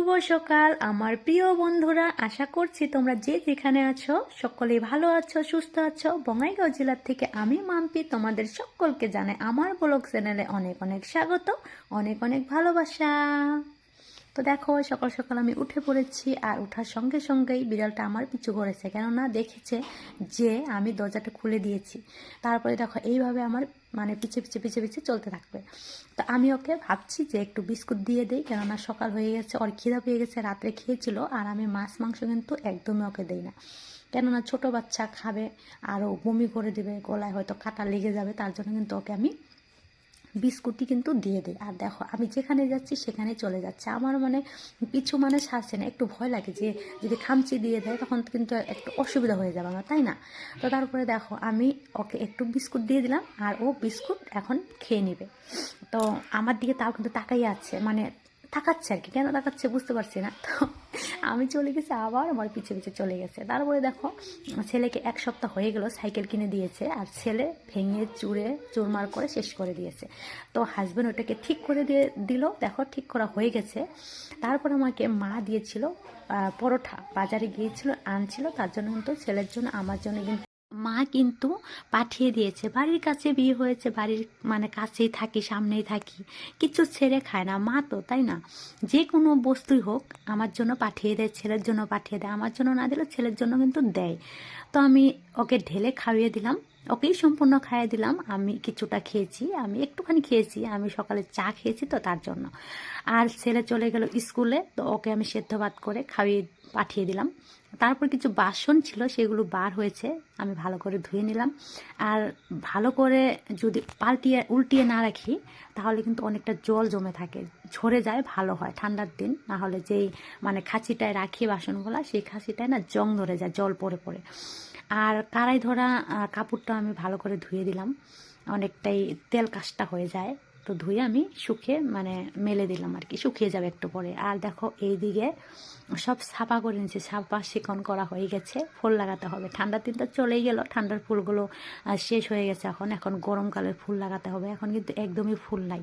শুভ সকাল আমার প্রিয় বন্ধুরা, আশা করছি তোমরা যে যেখানে আছো সকলেই ভালো আছো, সুস্থ আছো। বঙ্গাইগাঁও জেলার থেকে আমি মাম্পি তোমাদের সকলকে জানাই আমার ব্লগ চ্যানেলে অনেক অনেক স্বাগত, অনেক অনেক ভালোবাসা। তো দেখো সকাল সকাল আমি উঠে পড়েছি, আর ওঠার সঙ্গে সঙ্গেই বিড়ালটা আমার পিছু করেছে, কেননা দেখেছে যে আমি দরজাটা খুলে দিয়েছি। তারপরে দেখো এইভাবে আমার পিছে পিছে পিছে পিছে চলতে থাকবে। তো আমি ওকে ভাবছি যে একটু বিস্কুট দিয়ে দিই, কেননা সকাল হয়ে গেছে, ওর খিদা পেয়ে গেছে, রাত্রে খেয়েছিল। আর আমি মাছ মাংস কিন্তু একদমই ওকে দিই না, কেননা ছোট বাচ্চা খাবে আরও বমি করে দেবে, গলায় হয়তো কাটা লেগে যাবে, তার জন্য কিন্তু ওকে আমি বিস্কুটই কিন্তু দিয়ে দেয়। আর দেখো আমি যেখানে যাচ্ছি সেখানে চলে যাচ্ছে, আমার পিছু ছাড়ছে না। একটু ভয় লাগে যে যদি খামচি দিয়ে দেয় তখন কিন্তু একটু অসুবিধা হয়ে যাবে আমার, তাই না? তো তারপরে দেখো আমি ওকে একটু বিস্কুট দিয়ে দিলাম, আর ও বিস্কুট এখন খেয়ে নেবে। তো আমার দিকে তাও কিন্তু তাকাই আছে, তাকাচ্ছে আর কি, কেন তাকাচ্ছে বুঝতে পারছি না। তো আমি চলে গেছি, আবার আমার পিছে পিছে চলে গেছে। তারপরে দেখো ছেলেকে 1 সপ্তাহ হয়ে গেল সাইকেল কিনে দিয়েছে, আর ছেলে ভেঙে চুরে চুরমার করে শেষ করে দিয়েছে। তো হাজব্যান্ড ওটাকে ঠিক করে দিয়ে দিল, দেখো ঠিক করা হয়ে গেছে। তারপর আমাকে মা দিয়েছিল পরোটা, বাজারে গিয়েছিল আনছিল, তার জন্য কিন্তু ছেলের জন্য আমার জন্য কিন্তু মা কিন্তু পাঠিয়ে দিয়েছে। বাড়ির কাছে বিয়ে হয়েছে, বাড়ির কাছেই থাকি, সামনেই থাকি, কিছু ছেড়ে খায় না মা তো, তাই না? যে কোনো বস্তুই হোক আমার জন্য পাঠিয়ে দেয়, ছেলের জন্য পাঠিয়ে দেয়, আমার জন্য না দিলে ছেলের জন্য কিন্তু দেয়। তো আমি ওকে ঢেলে খাইয়ে দিলাম, ওকেই সম্পূর্ণ খাইয়ে দিলাম। আমি কিছুটা খেয়েছি, আমি একটুখানি খেয়েছি, আমি সকালে চা খেয়েছি তো তার জন্য। আর ছেলে চলে গেল স্কুলে, তো ওকে আমি সেদ্ধ ভাত করে খাইয়ে পাঠিয়ে দিলাম। তারপর কিছু বাসন ছিল, সেগুলো বার হয়েছে, আমি ভালো করে ধুয়ে নিলাম। আর ভালো করে যদি উল্টিয়ে না রাখি তাহলে কিন্তু অনেকটা জল জমে থাকে, ঝরে যায়, ভালো হয় ঠান্ডার দিন। না হলে যেই খাঁচিটায় রাখি বাসনগুলো, সেই খাঁচিটায় না জং ধরে যায় জল পড়ে পড়ে। আর কারাই ধরা কাপড়টা আমি ভালো করে ধুয়ে দিলাম, অনেকটাই তেল কাজটা হয়ে যায়। তো ধুয়ে আমি শুকিয়ে মেলে দিলাম আর কি, শুকিয়ে যাবে একটু পরে। আর দেখো এইদিকে সব ছাপা করে নিচ্ছে, ছাপা শিকন করা হয়ে গেছে, ফুল লাগাতে হবে। ঠান্ডার দিন তো চলেই গেল, ঠান্ডার ফুলগুলো শেষ হয়ে গেছে, এখন গরমকালের ফুল লাগাতে হবে। এখন কিন্তু একদমই ফুল নাই,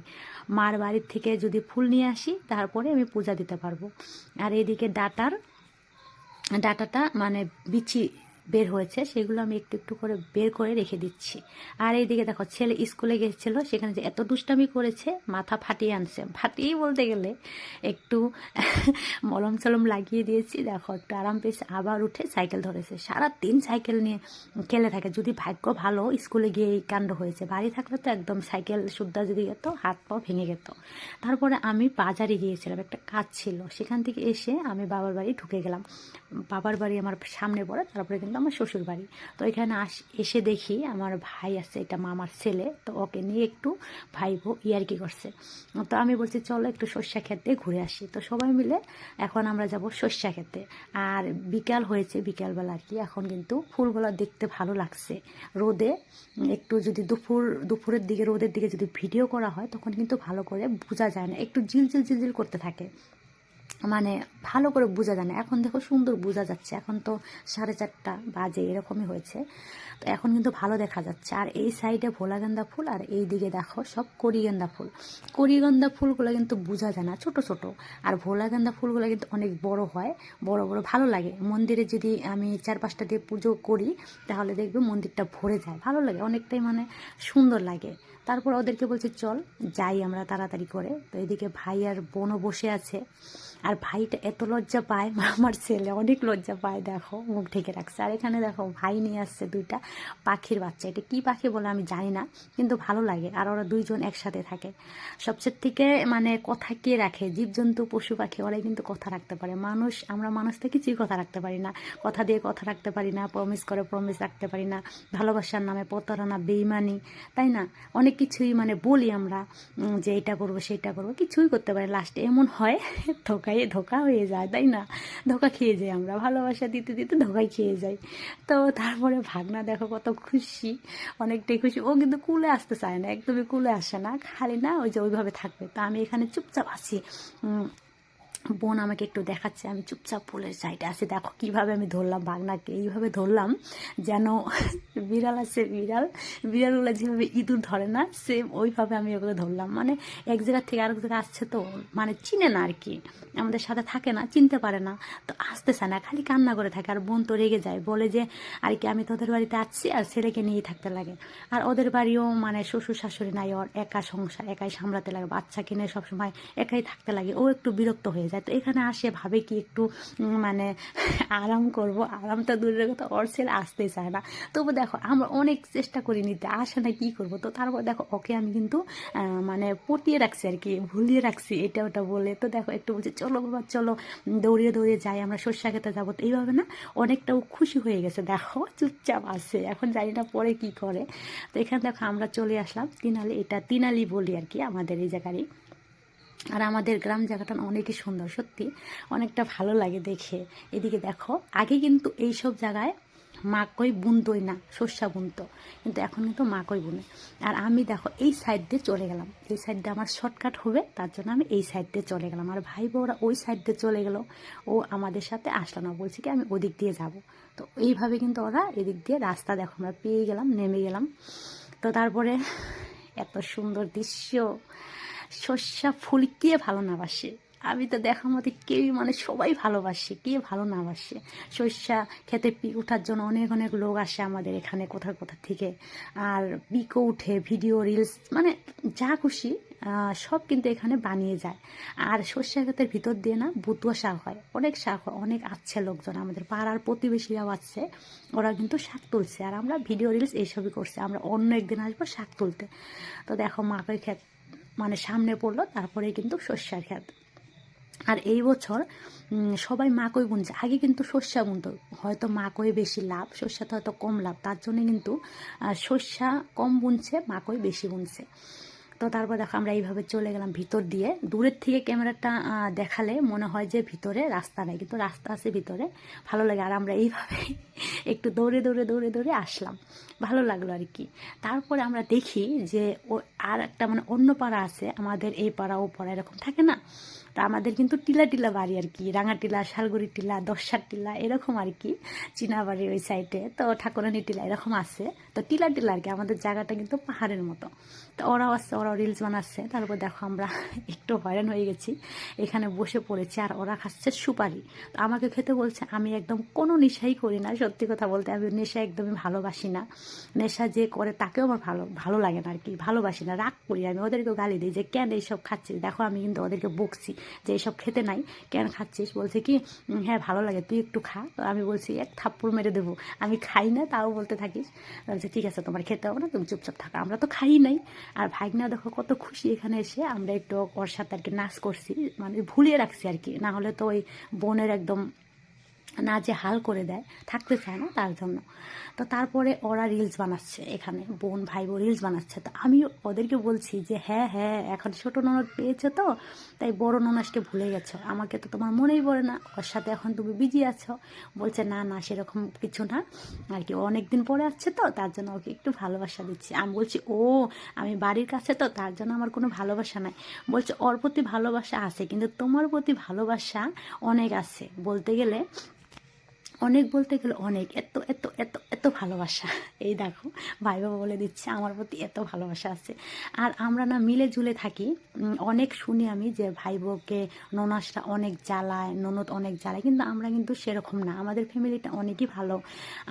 মার বাড়ির থেকে যদি ফুল নিয়ে আসি তারপরে আমি পূজা দিতে পারবো। আর এদিকে ডাটাটা বিচি বের হয়েছে, সেগুলো আমি একটু একটু করে বের করে রেখে দিচ্ছি। আর এইদিকে দেখো ছেলে স্কুলে গেছিলো, সেখানে যে এত দুষ্টামি করেছে, মাথা ফাটিয়ে আনছে, ফাটিয়েই বলতে গেলে একটু মলম চলম লাগিয়ে দিয়েছি। দেখো একটু আরাম পেয়েছে, আবার উঠে সাইকেল ধরেছে, সারাদিন সাইকেল নিয়ে খেলে থাকে। যদি ভাগ্য ভালো স্কুলে গিয়ে এই কাণ্ড হয়েছে, বাড়ি থাকলে তো একদম সাইকেল শুদ্ধা যদি যেত, হাত পাও ভেঙে যেত। তারপরে আমি বাজারে গিয়েছিলাম, একটা কাজ ছিল, সেখান থেকে এসে আমি বাবার বাড়ি ঢুকে গেলাম। বাবার বাড়ি আমার সামনে পড়ে, তারপরে কিন্তু আমার শ্বশুর বাড়ি। তো এখানে এসে দেখি আমার ভাই আছে, এটা মামার ছেলে, তো ওকে নিয়ে একটু ভাই ইয়ার্কি করছে। তো আমি বলছি চলো একটু সর্ষা খেতে ঘুরে আসি। তো সবাই মিলে এখন আমরা যাব সর্ষা খেতে। আর বিকাল হয়েছে, বিকালবেলা আর কি, এখন কিন্তু ফুলগুলো দেখতে ভালো লাগছে রোদে। একটু যদি দুপুরের দিকে রোদের দিকে যদি ভিডিও করা হয় তখন কিন্তু ভালো করে বোঝা যায় না, একটু ঝিলঝিল ঝিলঝিল করতে থাকে, ভালো করে বোঝা যায় না। এখন দেখো সুন্দর বোঝা যাচ্ছে, এখন তো 4:30 বাজে এরকমই হয়েছে, তো এখন কিন্তু ভালো দেখা যাচ্ছে। আর এই সাইডে ভোলা গেন্দা ফুল, আর এই দিকে দেখো সব কড়িগেন্দা ফুল। কড়িগেন্দা ফুলগুলো কিন্তু বোঝা যায় না, ছোট ছোট। আর ভোলা গেন্দা ফুলগুলো কিন্তু অনেক বড় হয়, বড় বড়, ভালো লাগে। মন্দিরে যদি আমি 4-5টা দিয়ে পুজো করি তাহলে দেখবে মন্দিরটা ভরে যায়, ভালো লাগে, অনেকটাই সুন্দর লাগে। তারপর ওদেরকে বলছি চল যাই আমরা তাড়াতাড়ি করে। তো এদিকে ভাই আর বোনও বসে আছে, আর ভাইটা এত লজ্জা পায়, আমার ছেলে অনেক লজ্জা পায়, দেখো মুখ ঢেকে রাখছে। আর এখানে দেখো ভাই নিয়ে আসছে 2টা পাখির বাচ্চা, এটা কি পাখি বলে আমি জানি না, কিন্তু ভালো লাগে। আর ওরা 2জন একসাথে থাকে। সবচেয়ে থেকে কথা কে রাখে, জীবজন্তু পশু পাখি, ওরাই কিন্তু কথা রাখতে পারে। আমরা মানুষ তো কিছুই কথা রাখতে পারি না, কথা দিয়ে কথা রাখতে পারি না, প্রমিস করে প্রমিস রাখতে পারি না, ভালোবাসার নামে প্রতারণা, বেইমানি, তাই না? অনেক কিছুই বলি আমরা যে এটা করবো সেটা করবো, কিছুই করতে পারি, লাস্টে এমন হয় ধোকা হয়ে যায়, তাই না? ধোকা খেয়ে যাই আমরা, ভালোবাসা দিতে দিতে ধোকায় খেয়ে যাই। তো তারপরে ভাগনা দেখো কত খুশি, অনেকটাই খুশি। ও কিন্তু কুলে আসতে চায় না, একদমই কুলে আসে না, খালি না ওই যে ওইভাবে থাকবে। তো আমি এখানে চুপচাপ আছি, বোন আমাকে একটু দেখাচ্ছে, আমি চুপচাপ ফুলের সাইডে আছি। দেখো কিভাবে আমি ধরলাম ভাগনাকে, এইভাবে ধরলাম যেন বিড়াল আছে, বিড়াল, বিড়ালগুলো যেভাবে ইঁদুর ধরে না, সেম ওইভাবে আমি ওগুলো ধরলাম। মানে এক জায়গা থেকে আরেক জায়গায় আসছে তো, মানে চিনে না আর কি, আমাদের সাথে থাকে না, চিনতে পারে না, তো আসতেছে না, খালি কান্না করে থাকে। আর বোন তো রেগে যায়, বলে যে আর কি আমি তোদের বাড়িতে আসছি আর ছেলেকে নিয়েই থাকতে লাগে। আর ওদের বাড়িও মানে শ্বশুর শাশুড়ি নাই, ওর একা সংসার, একাই সামলাতে লাগে, বাচ্চা কিনে সবসময় একাই থাকতে লাগে, ও একটু বিরক্ত হয়ে যায়। তো এখানে আসে ভাবে কি একটু মানে আরাম করব, আরামটা দূরের কথা, ওর ছেলে আসতেই চায় না। তবু দেখো আমরা অনেক চেষ্টা করি নিতে, আসে না, কি করব। তো তারপর দেখো ওকে আমি কিন্তু মানে পটিয়ে রাখছি আর কি, ভুলিয়ে রাখছি এটা ওটা বলে। তো দেখো একটু বলছে চলো বাবা চলো, দৌড়িয়ে দৌড়িয়ে যাই, আমরা সর্ষা খেতে যাবো। তো এইভাবে না অনেকটাও খুশি হয়ে গেছে, দেখো চুপচাপ আছে, এখন জানি না পরে কি করে। তো এখানে দেখো আমরা চলে আসলাম তিনালি, এটা তিনালি বলি আর কি আমাদের এই জায়গারই। আর আমাদের গ্রাম জায়গাটা অনেকই সুন্দর, সত্যি অনেকটা ভালো লাগে দেখে। এদিকে দেখো আগে কিন্তু এইসব জায়গায় মাকই বুনতোই না, শস্যা বুনতো, কিন্তু এখন কিন্তু মাকই বুনে। আর আমি দেখো এই সাইড দিয়ে চলে গেলাম, এই সাইড দিয়ে আমার শর্টকাট হবে, তার জন্য আমি এই সাইড দিয়ে চলে গেলাম। আর ভাই বউরা ওই সাইড দিয়ে চলে গেল, ও আমাদের সাথে আসলো না, বলছে কি আমি ওদিক দিয়ে যাব। তো এইভাবে কিন্তু ওরা এদিক দিয়ে রাস্তা দেখো আমরা পেয়ে গেলাম, নেমে গেলাম। তো তারপরে এত সুন্দর দৃশ্য, সর্ষা ফুল কে ভালো না বাসে, আমি তো দেখার মতো কেউই, মানে সবাই ভালোবাসে, কে ভালো না বাসে। সর্ষা খেতে পিক ওঠার জন্য অনেক অনেক লোক আসে আমাদের এখানে কোথা কোথা থেকে, আর পিকও উঠে, ভিডিও রিলস, মানে যা খুশি সব কিন্তু এখানে বানিয়ে যায়। আর সর্ষা ক্ষেতের ভিতর দিয়ে না বুতুয়া শাক হয়, অনেক শাক হয়, অনেক আছে লোকজন, আমাদের পাড়ার প্রতিবেশীরাও আছে, ওরা কিন্তু শাক তুলছে। আর আমরা ভিডিও রিলস এইসবই করছি, আমরা অন্য একদিন আসবো শাক তুলতে। তো দেখো মাকের ক্ষেত মানে সামনে পড়লো, তারপরে কিন্তু সর্ষার ক্ষেত। আর এই বছর সবাই মাকই বুনছে, আগে কিন্তু সর্ষা বুনতো, হয়তো মাকই বেশি লাভ, সর্ষাতে হয়তো কম লাভ, তার জন্য কিন্তু সর্ষা কম বুনছে, মাকই বেশি বুনছে। তো তারপর দেখো আমরা এইভাবে চলে গেলাম ভিতর দিয়ে, দূরের থেকে ক্যামেরাটা দেখালে মনে হয় যে ভিতরে রাস্তা নেই, কিন্তু রাস্তা আছে ভিতরে, ভালো লাগে। আর আমরা এইভাবে একটু দৌড়ে দৌড়ে দৌড়ে দৌড়ে আসলাম, ভালো লাগলো আর কি। তারপরে আমরা দেখি যে ও আর একটা মানে অন্য পাড়া আছে, আমাদের এই পাড়া ও পাড়া এরকম থাকে না, তা আমাদের কিন্তু টিলা টিলা বাড়ি আর কি, রাঙা টিলা, শালগুড়ি টিলা, দশার টিলা এরকম আর কি, চিনাবাড়ির ওই সাইডে তো ঠাকুরানি টিলা এরকম আছে। তো টিলা টিলা আর কি, আমাদের জায়গাটা কিন্তু পাহাড়ের মতো। তো ওরাও আসছে, ওরাও রিলস বানাচ্ছে। তারপর দেখো আমরা একটু হয়রান হয়ে গেছি, এখানে বসে পড়েছি, আর ওরা খাচ্ছে সুপারি। তো আমাকে খেতে বলছে, আমি একদম কোনো নেশাই করি না, সত্যি কথা বলতে আমি নেশা একদমই ভালোবাসি না, নেশা যে করে তাকেও আমার ভালো ভালো লাগে না আর কি, ভালোবাসি না, রাগ করি, আমি ওদেরকেও গালি দিই যে কেন এইসব খাচ্ছিস। দেখো আমি কিন্তু ওদেরকে বকছি যে এইসব খেতে নাই, কেন খাচ্ছিস, বলছে কি হ্যাঁ ভালো লাগে তুই একটু খা। তো আমি বলছি এক থাপ্পড় মেরে দেবো, আমি খাই না তাও বলতে থাকিস। বলছে ঠিক আছে তোমার খেতে হবে না, তুমি চুপচাপ থাকো, আমরা তো খাই নাই। আর ভাগনা দেখো কত খুশি, এখানে এসে আমরা একটু ওর সাথে আর কি নাচ করছি, মানে ভুলিয়ে রাখছি আর কি, না হলে তো ওই বোনের একদম না যে হাল করে দেয়, থাকতে চায় না তার জন্য। তো তারপরে ওরা রিলস বানাচ্ছে, এখানে বোন ভাই বোন রিলস বানাচ্ছে। তো আমি ওদেরকে বলছি যে হ্যাঁ হ্যাঁ এখন ছোটো ননদ পেয়েছো তো, তাই বড় ননদকে ভুলে গেছো, আমাকে তো তোমার মনেই পড়ে না, ওর সাথে এখন তুমি বিজি আছো। বলছে না না সেরকম কিছু না আর কি, অনেক দিন পরে আসছে তো তার জন্য ওকে একটু ভালোবাসা দিচ্ছি। আমি বলছি ও আমি বাড়ির কাছে তো তার জন্য আমার কোনো ভালোবাসা নাই। বলছে ওর প্রতি ভালোবাসা আছে, কিন্তু তোমার প্রতি ভালোবাসা অনেক আছে, বলতে গেলে অনেক, বলতে গেলে অনেক, এত এত এত এত ভালোবাসা। এই দেখো ভাই বাবা বলে দিচ্ছে আমার প্রতি এত ভালোবাসা আছে। আর আমরা না মিলে ঝুলে থাকি, অনেক শুনি আমি যে ভাই বোকে ননাসরা অনেক জ্বালায়, ননদ অনেক জ্বালায়, কিন্তু আমরা কিন্তু সেরকম না, আমাদের ফ্যামিলিটা অনেকই ভালো।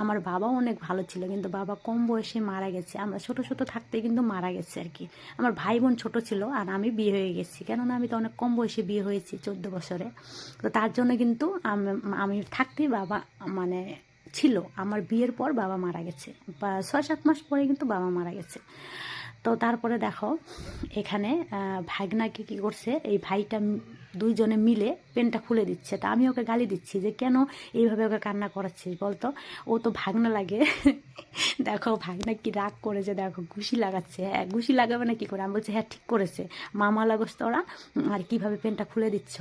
আমার বাবাও অনেক ভালো ছিল, কিন্তু বাবা কম বয়সে মারা গেছে, আমরা ছোট ছোট থাকতে কিন্তু মারা গেছে আর কি। আমার ভাই বোন ছোট ছিল আর আমি বিয়ে হয়ে গেছি, কেননা আমি তো অনেক কম বয়সে বিয়ে হয়েছি, 14 বছরে। তো তার জন্য কিন্তু আমি থাকতেই বাবা মানে ছিল, আমার বিয়ের পর বাবা মারা গেছে, 6-7 মাস পরে কিন্তু বাবা মারা গেছে। তো তারপরে দেখো এখানে ভাগনাকে কী করছে, এই ভাইটা দুইজনে মিলে পেনটা খুলে দিচ্ছে। তা আমি ওকে গালি দিচ্ছি যে কেন এইভাবে ওকে কান্না করাচ্ছিস বলতো, ও তো ভাগনা লাগে। দেখো ভাগনা কি রাগ করেছে, দেখো ঘুষি লাগাচ্ছে, হ্যাঁ ঘুষি লাগাবে না কি করে, আমি বলছি হ্যাঁ ঠিক করেছে, মামা লাগোস তোরা, আর কীভাবে পেনটা খুলে দিচ্ছ।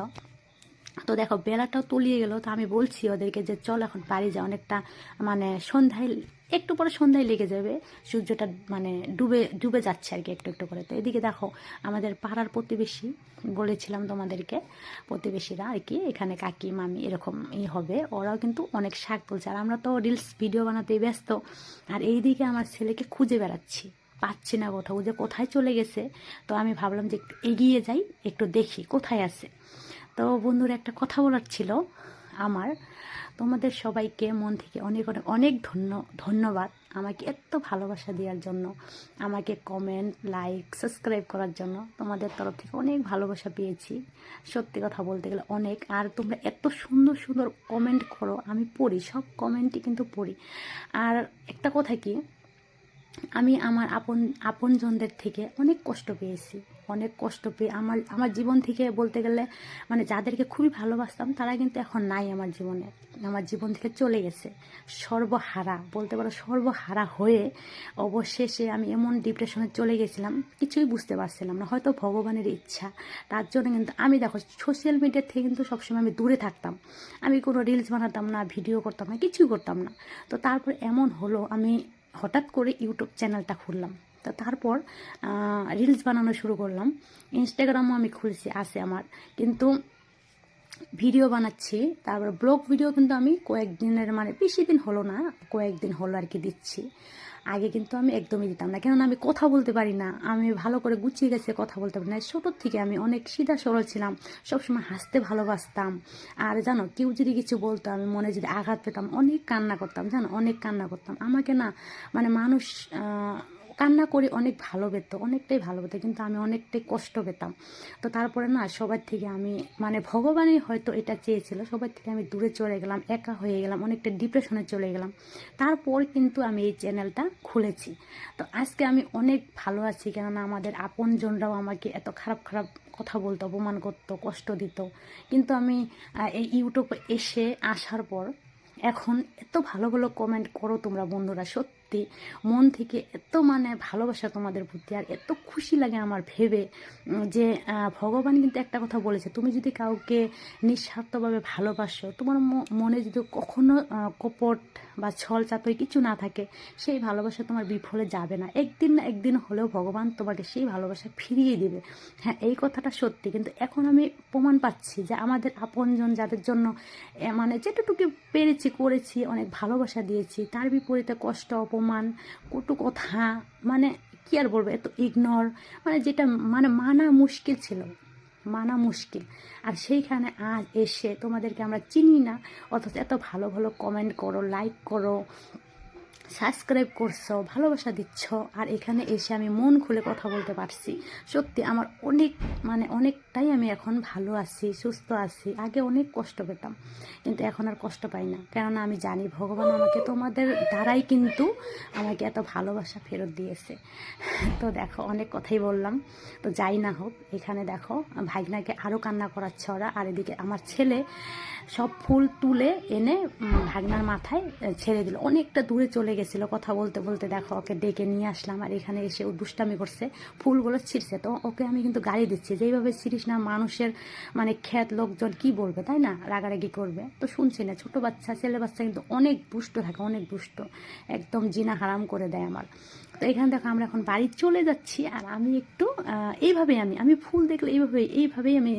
তো দেখো বেলাটাও তলিয়ে গেল, তো আমি বলছি ওদেরকে যে চল এখন বাড়ি যা, অনেকটা মানে সন্ধ্যায়, একটু পরে সন্ধ্যায় লেগে যাবে, সূর্যটা মানে ডুবে ডুবে যাচ্ছে আর কি একটু একটু করে। তো এদিকে দেখো আমাদের পাড়ার প্রতিবেশী, বলেছিলাম তোমাদেরকে, প্রতিবেশীরা আর কি, এখানে কাকি মামি এরকম হবে, ওরাও কিন্তু অনেক শাক তুলছে, আর আমরা তো রিলস ভিডিও বানাতেই ব্যস্ত। আর এইদিকে আমার ছেলেকে খুঁজে বেড়াচ্ছি, পাচ্ছি না কোথাও, যে কোথায় চলে গেছে। তো আমি ভাবলাম যে একটু এগিয়ে যাই, একটু দেখি কোথায় আছে। তো বন্ধুরা একটা কথা বলার ছিল আমার, তোমাদের সবাইকে মন থেকে অনেক অনেক অনেক ধন্যবাদ আমাকে এত ভালোবাসা দেওয়ার জন্য, আমাকে কমেন্ট লাইক সাবস্ক্রাইব করার জন্য। তোমাদের তরফ থেকে অনেক ভালোবাসা পেয়েছি, সত্যি কথা বলতে গেলে অনেক। আর তোমরা এত সুন্দর সুন্দর কমেন্ট করো, আমি পড়ি, সব কমেন্টই কিন্তু পড়ি। আর একটা কথা কি, আমি আমার আপনজনদের থেকে অনেক কষ্ট পেয়েছি, অনেক কষ্ট পেয়ে আমার আমার জীবন থেকে বলতে গেলে মানে যাদেরকে খুবই ভালোবাসতাম তারা কিন্তু এখন নাই আমার জীবনে, আমার জীবন থেকে চলে গেছে, সর্বহারা বলতে পারো, সর্বহারা হয়ে অবশেষে আমি এমন ডিপ্রেশনে চলে গেছিলাম, কিছুই বুঝতে পারছিলাম না, হয়তো ভগবানের ইচ্ছা। তার জন্য কিন্তু আমি দেখো সোশ্যাল মিডিয়া থেকে কিন্তু সবসময় আমি দূরে থাকতাম, আমি কোনো রিলস বানাতাম না, ভিডিও করতাম না, কিছুই করতাম না। তো তারপর এমন হলো, আমি হঠাৎ করে ইউটিউব চ্যানেলটা খুললাম, তো তারপর রিলস বানানো শুরু করলাম, ইনস্টাগ্রামও আমি খুলছি, আছে আমার, কিন্তু ভিডিও বানাচ্ছি, তারপর ব্লগ ভিডিও কিন্তু আমি কয়েকদিনের মানে বেশি দিন হলো না, কয়েকদিন হলো আর কি দিচ্ছি। আগে কিন্তু আমি একদমই দিতাম না, কেননা আমি কথা বলতে পারি না, আমি ভালো করে গুছিয়ে গেছে কথা বলতে পারি না। ছোটোর থেকে আমি অনেক সিধা সরল ছিলাম, সবসময় হাসতে ভালোবাসতাম। আর জানো কেউ যদি কিছু বলতো, আমি মনে যদি আঘাত পেতাম অনেক কান্না করতাম, জানো অনেক কান্না করতাম। আমাকে না মানে মানুষ কান্না করে অনেক ভালো পেত, অনেকটাই ভালো পেত, কিন্তু আমি অনেকটাই কষ্ট পেতাম। তো তারপরে না সবার থেকে আমি মানে ভগবানই হয়তো এটা চেয়েছিল, সবার থেকে আমি দূরে চলে গেলাম, একা হয়ে গেলাম, অনেকটা ডিপ্রেশনে চলে গেলাম। তারপর কিন্তু আমি এই চ্যানেলটা খুলেছি। তো আজকে আমি অনেক ভালো আছি, কেননা আমাদের আপনজনরাও আমাকে এত খারাপ খারাপ কথা বলতো, অপমান করতো, কষ্ট দিত, কিন্তু আমি এই ইউটিউবে আসার পর এখন এত ভালো ভালো কমেন্ট করো তোমরা বন্ধুরা, সত্যি মন থেকে এত মানে ভালোবাসা তোমাদের প্রতি, আর এত খুশি লাগে আমার ভেবে যে ভগবান কিন্তু একটা কথা বলেছে, তুমি যদি কাউকে নিঃস্বার্থভাবে ভালোবাসো, তোমার মনে যদি কখনো কপট বা ছল চাতুরি কিছু না থাকে, সেই ভালোবাসা তোমার বিফলে যাবে না, একদিন না একদিন হলেও ভগবান তোমাকে সেই ভালোবাসা ফিরিয়ে দেবে। হ্যাঁ, এই কথাটা সত্যি, কিন্তু এখন আমি প্রমাণ পাচ্ছি যে আমাদের আপনজন যাদের জন্য মানে যেটুকু পেরেছি করেছি, অনেক ভালোবাসা দিয়েছি, তার বিপরীতে কষ্ট, অপমান, কটু কথা, মানে কি আর বলবো, এত ইগনোর, মানে যেটা মানে মানা মুশকিল ছিল, মানা মুশকিল। আর সেইখানে আজ এসে তোমাদেরকে আমরা চিনি না, অথচ এত ভালো ভালো কমেন্ট করো, লাইক করো, সাবস্ক্রাইব করছো, ভালোবাসা দিচ্ছ, আর এখানে এসে আমি মন খুলে কথা বলতে পারছি। সত্যি আমার অনেক মানে অনেকটাই আমি এখন ভালো আছি, সুস্থ আছি। আগে অনেক কষ্ট পেতাম, কিন্তু এখন আর কষ্ট পাই না, কেননা আমি জানি ভগবান আমাকে তোমাদের দ্বারাই কিন্তু আমাকে এত ভালোবাসা ফেরত দিয়েছে। তো দেখো অনেক কথাই বললাম, তো যাই না হোক, এখানে দেখো ভাগনাকে আরও কান্না করাচ্ছে ওরা, আর এদিকে আমার ছেলে সব ফুল তুলে এনে ভাগনার মাথায় ছেড়ে দিল, অনেকটা দূরে চলে গেছিলো কথা বলতে বলতে। দেখো ওকে ডেকে নিয়ে আসলাম, আর এখানে এসে ও দুষ্টামি করছে, ফুলগুলো ছিঁড়ছে। তো ওকে আমি কিন্তু গালি দিচ্ছি যে এইভাবে ছিঁড়িস না, মানুষের মানে খ্যাত লোকজন কি বলবে, তাই না, রাগারাগি করবে। তো শুনছি না, ছোটো বাচ্চা, ছেলে বাচ্চা কিন্তু অনেক দুষ্ট থাকে, অনেক দুষ্ট, একদম জিনা হারাম করে দেয় আমার। তো এখানে দেখো আমরা এখন বাড়ি চলে যাচ্ছি, আর আমি একটু এইভাবেই আমি ফুল দেখলে এইভাবেই আমি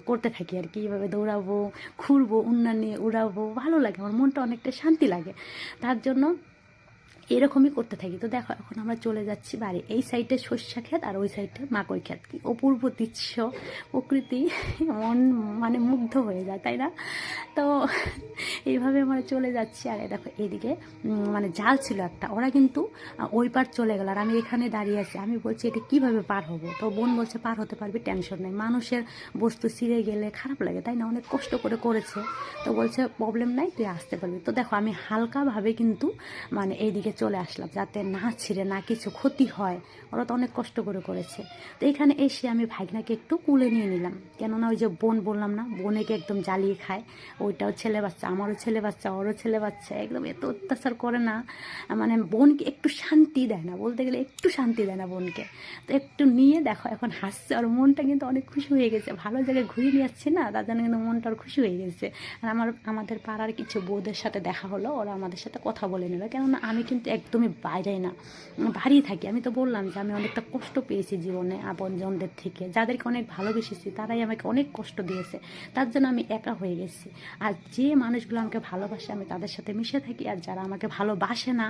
করতে থাকি আর কি, এইভাবে দৌড়াবো, ঘুরবো, উন্না নিয়ে উড়াবো, ভালো লাগে, আমার মনটা অনেকটা শান্তি লাগে, তার জন্য এরকমই করতে থাকি। তো দেখো এখন আমরা চলে যাচ্ছি বাড়ি, এই সাইডে সর্ষা ক্ষেত আর ওই সাইডে মাকই ক্ষেত, কি অপূর্ব দৃশ্য, প্রকৃতি মন মানে মুগ্ধ হয়ে যায়, তাই না? তো এইভাবে আমরা চলে যাচ্ছি। আর দেখো এদিকে মানে জাল ছিল একটা, ওরা কিন্তু ওই পার চলে গেল, আর আমি এখানে দাঁড়িয়ে আছি। আমি বলছি এটা কিভাবে পার হবো, তো বোন বলছে পার হতে পারবি, টেনশন নেই, মানুষের বস্তু ছিঁড়ে গেলে খারাপ লাগে, তাই না, অনেক কষ্ট করে করেছে, তো বলছে প্রবলেম নাই, তুই আসতে পারবি। তো দেখো আমি হালকাভাবে কিন্তু মানে এইদিকে চলে আসলাম, যাতে না ছিঁড়ে না কিছু ক্ষতি হয়। ওরা তো অনেক কষ্ট করে করেছে। তো এখানে এসে আমি ভাগনাকে একটু কুলে নিয়ে নিলাম, কেননা ওই যে বোন বললাম না, বোনেকে একদম জ্বালিয়ে খায়। ওইটাও ছেলে বাচ্চা, আমারও ছেলে বাচ্চা, ওরও ছেলে বাচ্চা, একদম এত অত্যাচার করে না, মানে বোনকে একটু শান্তি দেয় না, বলতে গেলে একটু শান্তি দেয় না বোনকে। তো একটু নিয়ে দেখো এখন হাসছে, আর মনটা কিন্তু অনেক খুশি হয়ে গেছে, ভালো জায়গায় ঘুরিয়ে নিয়ে যাচ্ছে না, তার জন্য কিন্তু মনটা আর খুশি হয়ে গেছে। আর আমাদের পাড়ার কিছু বউদের সাথে দেখা হলো, ওরা আমাদের সাথে কথা বলে নিল, কেননা আমি কিন্তু একদমই বাইরে না, বাড়িই থাকি। আমি তো বললাম যে আমি অনেকটা কষ্ট পেয়েছি জীবনে আপনজনদের থেকে, যাদেরকে অনেক ভালোবেসেছি তারাই আমাকে অনেক কষ্ট দিয়েছে, তার জন্য আমি একা হয়ে গেছি। আর যে মানুষগুলো আমাকে ভালোবাসে আমি তাদের সাথে মিশে থাকি, আর যারা আমাকে ভালোবাসে না,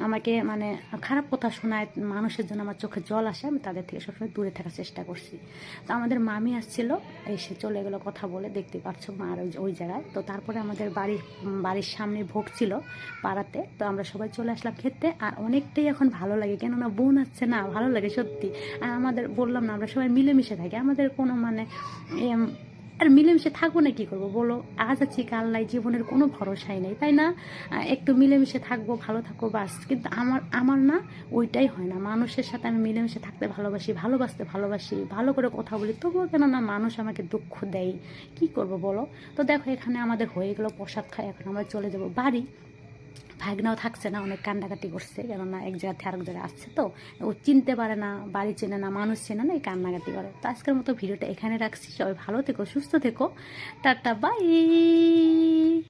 আমাকে মানে খারাপ কথা শোনায়, মানুষের জন্য আমার চোখে জল আসে, আমি তাদের থেকে সবসময় দূরে থাকার চেষ্টা করছি। তো আমাদের মামি আসছিল, এসে চলে গেলো কথা বলে, দেখতে পাচ্ছ মার ওই জায়গায়। তো তারপরে আমাদের বাড়ির সামনে ভোগ ছিল পাড়াতে, তো আমরা সবাই চলে আসলাম খেতে। আর অনেকটাই এখন ভালো লাগে, কেননা বোন আসছে না, ভালো লাগে সত্যি। আর আমাদের বললাম না, আমরা সবাই মিলেমিশে থাকি, আমাদের কোনো মানে আর মিলেমিশে থাকবো না, কী করবো বলো, আজ আছি কাল নাই, জীবনের কোনো ভরসাই নেই, তাই না? একটু মিলেমিশে থাকবো, ভালো থাকবো বাস। কিন্তু আমার না ওইটাই হয় না, মানুষের সাথে আমি মিলেমিশে থাকতে ভালোবাসি, ভালোবাসতে ভালোবাসি, ভালো করে কথা বলি, তবুও কেন না মানুষ আমাকে দুঃখ দেয়, কি করব বলো? তো দেখো এখানে আমাদের হয়ে গেলো প্রসাদ খাই, এখন আমরা চলে যাব বাড়ি। ভাগনাও থাকছে না, অনেক কান্নাকাটি করছে, কেননা এক জায়গা থেকে আরেক জায়গায় আসছে, তো ও চিনতে পারে না, বাড়ি চেনে না, মানুষ চেনে না, এই কান্নাকাটি করে। তো আজকের মতো ভিডিওটা এখানে রাখছি, সবাই ভালো থেকো, সুস্থ থেকো, টাটা বাই।